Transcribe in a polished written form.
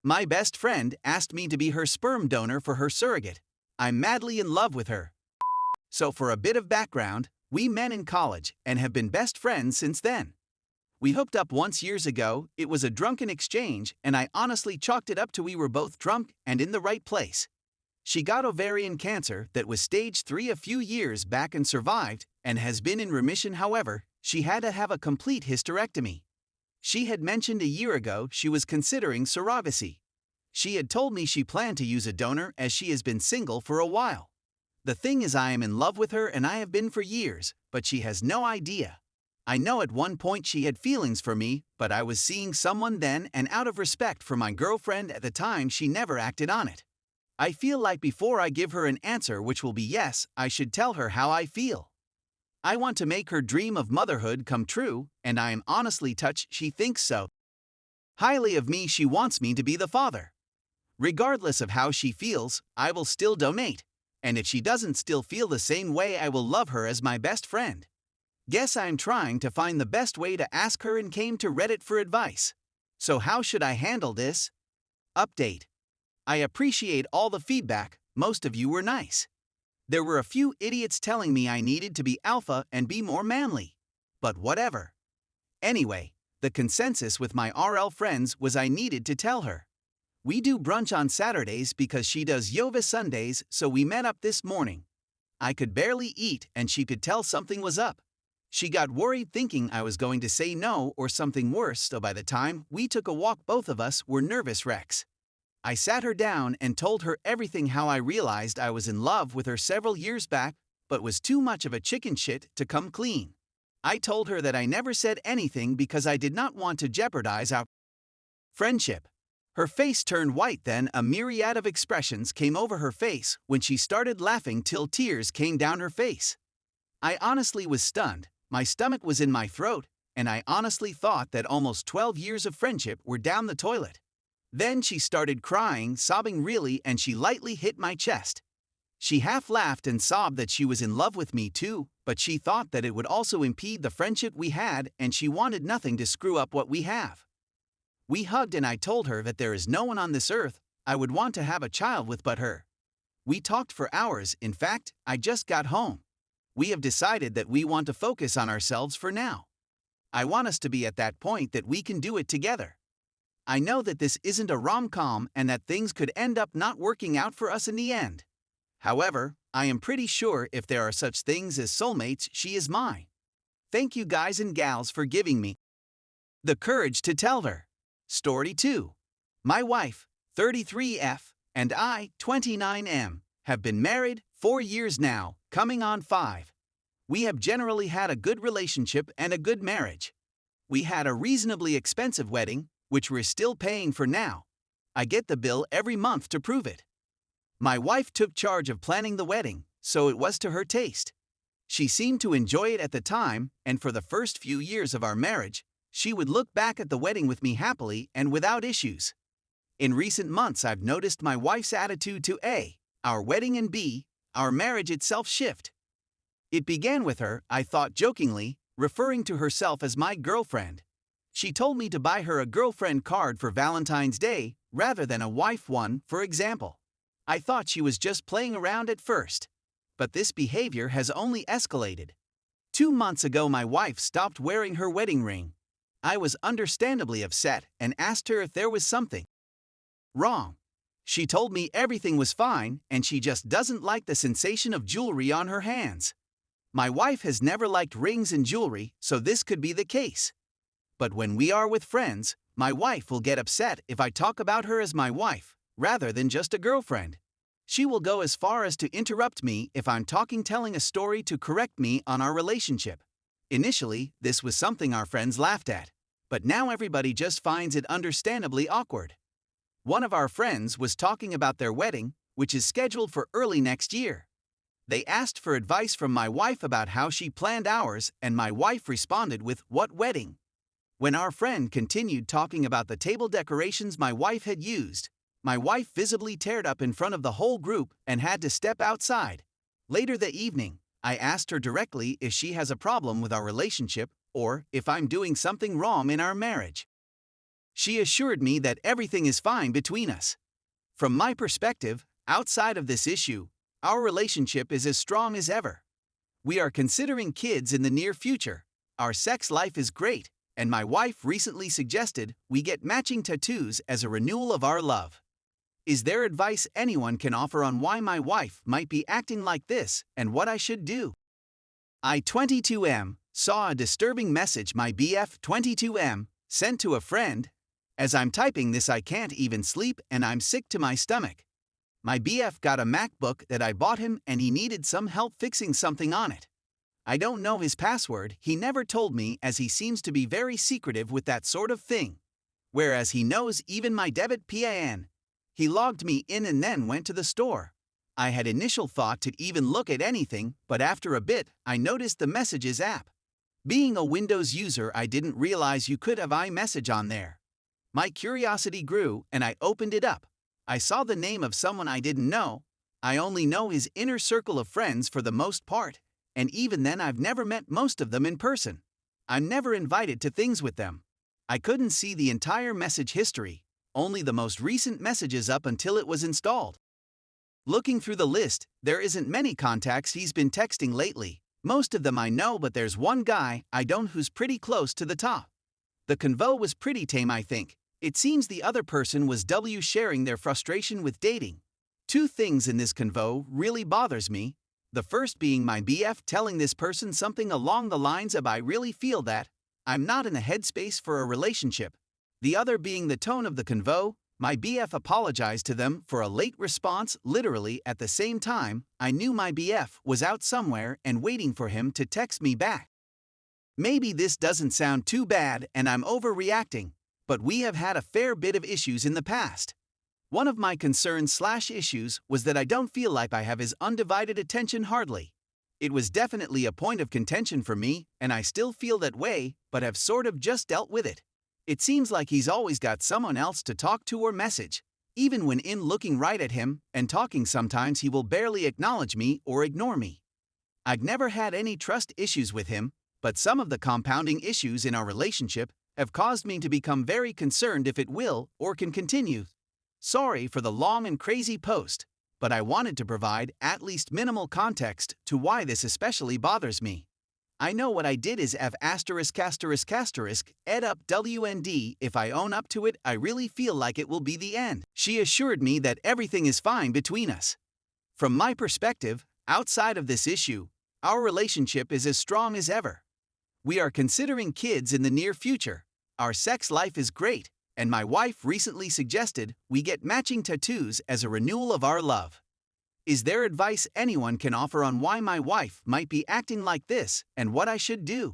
My best friend asked me to be her sperm donor for her surrogate. I'm madly in love with her. So for a bit of background, we met in college and have been best friends since then. We hooked up once years ago. It was a drunken exchange, and I honestly chalked it up to we were both drunk and in the right place. She got ovarian cancer that was stage 3 a few years back and survived, and has been in remission. However, she had to have a complete hysterectomy. She had mentioned a year ago she was considering surrogacy. She had told me she planned to use a donor as she has been single for a while. The thing is, I am in love with her and I have been for years, but she has no idea. I know at one point she had feelings for me, but I was seeing someone then, and out of respect for my girlfriend at the time, she never acted on it. I feel like before I give her an answer which will be yes, I should tell her how I feel. I want to make her dream of motherhood come true, and I am honestly touched she thinks so highly of me. She wants me to be the father. Regardless of how she feels, I will still donate. And if she doesn't still feel the same way, I will love her as my best friend. Guess I'm trying to find the best way to ask her and came to Reddit for advice. So how should I handle this? Update. I appreciate all the feedback, most of you were nice. There were a few idiots telling me I needed to be alpha and be more manly. But whatever. Anyway, the consensus with my RL friends was I needed to tell her. We do brunch on Saturdays because she does yoga Sundays, so we met up this morning. I could barely eat and she could tell something was up. She got worried thinking I was going to say no or something worse, so by the time we took a walk both of us were nervous wrecks. I sat her down and told her everything, how I realized I was in love with her several years back, but was too much of a chicken shit to come clean. I told her that I never said anything because I did not want to jeopardize our friendship. Her face turned white, then a myriad of expressions came over her face when she started laughing till tears came down her face. I honestly was stunned, my stomach was in my throat, and I honestly thought that almost 12 years of friendship were down the toilet. Then she started crying, sobbing really, and she lightly hit my chest. She half laughed and sobbed that she was in love with me too, but she thought that it would also impede the friendship we had, and she wanted nothing to screw up what we have. We hugged and I told her that there is no one on this earth I would want to have a child with but her. We talked for hours. In fact, I just got home. We have decided that we want to focus on ourselves for now. I want us to be at that point that we can do it together. I know that this isn't a rom-com and that things could end up not working out for us in the end. However, I am pretty sure if there are such things as soulmates, she is mine. Thank you guys and gals for giving me the courage to tell her. Story 2. My wife, 33F, and I, 29M, have been married 4 years now, coming on 5. We have generally had a good relationship and a good marriage. We had a reasonably expensive wedding, which we're still paying for now. I get the bill every month to prove it. My wife took charge of planning the wedding, so it was to her taste. She seemed to enjoy it at the time, and for the first few years of our marriage, she would look back at the wedding with me happily and without issues. In recent months, I've noticed my wife's attitude to A, our wedding, and B, our marriage itself shift. It began with her, I thought jokingly, referring to herself as my girlfriend. She told me to buy her a girlfriend card for Valentine's Day rather than a wife one, for example. I thought she was just playing around at first. But this behavior has only escalated. 2 months ago, my wife stopped wearing her wedding ring. I was understandably upset and asked her if there was something wrong. She told me everything was fine and she just doesn't like the sensation of jewelry on her hands. My wife has never liked rings and jewelry, so this could be the case. But when we are with friends, my wife will get upset if I talk about her as my wife, rather than just a girlfriend. She will go as far as to interrupt me if I'm talking, telling a story to correct me on our relationship. Initially, this was something our friends laughed at, but now everybody just finds it understandably awkward. One of our friends was talking about their wedding, which is scheduled for early next year. They asked for advice from my wife about how she planned ours, and my wife responded with, "What wedding?" When our friend continued talking about the table decorations my wife had used, my wife visibly teared up in front of the whole group and had to step outside. Later that evening, I asked her directly if she has a problem with our relationship or if I'm doing something wrong in our marriage. She assured me that everything is fine between us. From my perspective, outside of this issue, our relationship is as strong as ever. We are considering kids in the near future. Our sex life is great, and my wife recently suggested we get matching tattoos as a renewal of our love. Is there advice anyone can offer on why my wife might be acting like this and what I should do? I 22M saw a disturbing message my BF 22M sent to a friend. As I'm typing this, I can't even sleep and I'm sick to my stomach. My BF got a MacBook that I bought him and he needed some help fixing something on it. I don't know his password, he never told me, as he seems to be very secretive with that sort of thing. Whereas he knows even my debit PIN. He logged me in and then went to the store. I had initial thought to even look at anything, but after a bit, I noticed the Messages app. Being a Windows user, I didn't realize you could have iMessage on there. My curiosity grew and I opened it up. I saw the name of someone I didn't know. I only know his inner circle of friends for the most part, and even then I've never met most of them in person. I'm never invited to things with them. I couldn't see the entire message history, only the most recent messages up until it was installed. Looking through the list, there isn't many contacts he's been texting lately. Most of them I know, but there's one guy I don't who's pretty close to the top. The convo was pretty tame, I think. It seems the other person was sharing their frustration with dating. Two things in this convo really bothers me. The first being my BF telling this person something along the lines of "I really feel that I'm not in a headspace for a relationship." The other being the tone of the convo. My BF apologized to them for a late response. Literally at the same time, I knew my BF was out somewhere and waiting for him to text me back. Maybe this doesn't sound too bad and I'm overreacting, but we have had a fair bit of issues in the past. One of my concerns/issues was that I don't feel like I have his undivided attention hardly. It was definitely a point of contention for me, and I still feel that way, but have sort of just dealt with it. It seems like he's always got someone else to talk to or message. Even when looking right at him and talking, sometimes he will barely acknowledge me or ignore me. I've never had any trust issues with him, but some of the compounding issues in our relationship have caused me to become very concerned if it will or can continue. Sorry for the long and crazy post, but I wanted to provide at least minimal context to why this especially bothers me. I know what I did is ed up WND. If I own up to it, I really feel like it will be the end. She assured me that everything is fine between us. From my perspective, outside of this issue, our relationship is as strong as ever. We are considering kids in the near future. Our sex life is great, and my wife recently suggested we get matching tattoos as a renewal of our love. Is there advice anyone can offer on why my wife might be acting like this and what I should do?